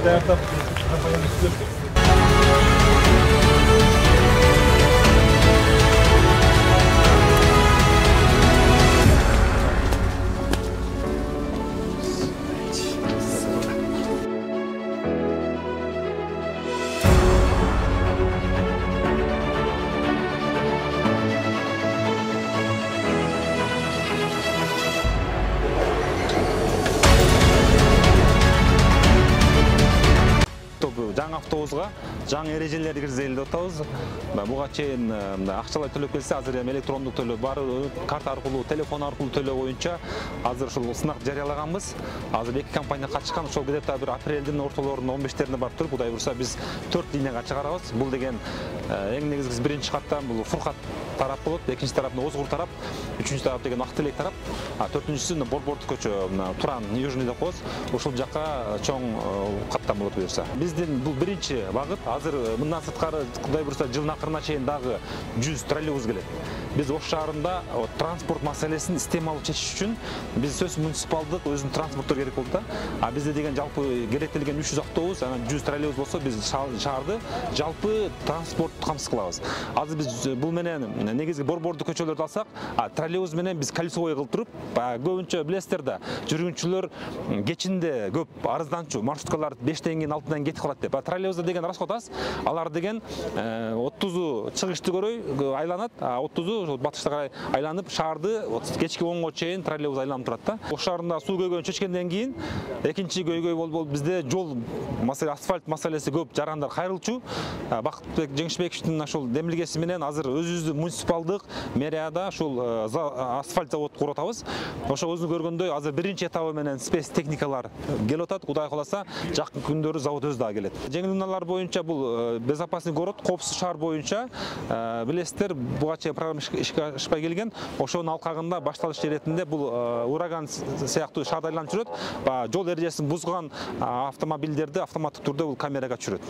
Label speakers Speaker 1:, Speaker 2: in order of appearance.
Speaker 1: даярдап жаңы автобусга жаңы эрежелерди киргизели деп атабыз. Буга чейин акчалай төлөп келсе, азыр эми электрондук төлөө бар, карта аркылуу, телефон аркылуу төлөө боюнча азыр ушул сынак жарыялаганбыз. Азыр эки компания катышкан, ошол где-то бир апрелдин ортолорунда 15-теринде барып туруп, Кудай буйрса биз 4 линияга чыгарабыз. Бул деген эң негизгиси биринчи каттан бул Фуркат тарап болот, экинчи тарапында Озгур тарап, үчүнчү тарап деген Актилек тарап, төртүнчүсү Борбордук көчө, Туран, Южный деп коебуз. Ушул жакка чоң каттан болот буйрса. Биздин бул биринчи багыт. Азыр мындан сырткары Кудай буйрса жылдын акырына чейин дагы 100 троллейбус келет. Биз Ош шаарында транспорт маселесин истемалуу чечиш үчүн биз сөз муниципалдык өзүнүн транспорттор керек болду да. А бизде деген жалпы керектелген 300 автобус, анан 100 троллейбус болсо биз шаарды жалпы транспорт камсыз кылабыз. Азыр биз бул менен негизги борбордук көчөлөрдү алсак, троллейбус менен биз колесовой кылып туруп, көбүнчө билесиздер да, жүргүнчүлөр кечинде көп арызданчу маршруткалар 5-тен кийин 6-дан кетип калат деп. Троллейбуста деген расход аз. Алар деген 30-у чыгышты көрөй айланат, 30-у батышка карай айланып, шаарды кечки 10-го чейин троллейбус айланып турат да. Ош шаарында суу көйгөйүн чечкенден кийин экинчи көйгөй болуп бизде жол маселеси, асфальт маселеси көп жарандар кайрылчу. Бакытбек Жеңишбековичтин ошол демилгеси менен азыр өзүбүздүн муниципалдык мэрияда ушул асфальт завод куруп атабыз. Ошо өзүңүз көргөндөй азыр биринчи этабы менен спецтехникалар келип атат. Кудай кааласа жакын күндөрү завод өзү дагы келет. Жеңил унаалар боюнча бул безопасный город, коопсуз шаар боюнча билесиздер, буга чейин программа ишке ашпай келген. Ошонун алкагында башталыш иретинде бул ураган сыяктуу шаарда айланып жүрөт. Жол эрежесин бузган автомобилдерди автоматтык түрдө бул камерага түшүрөт.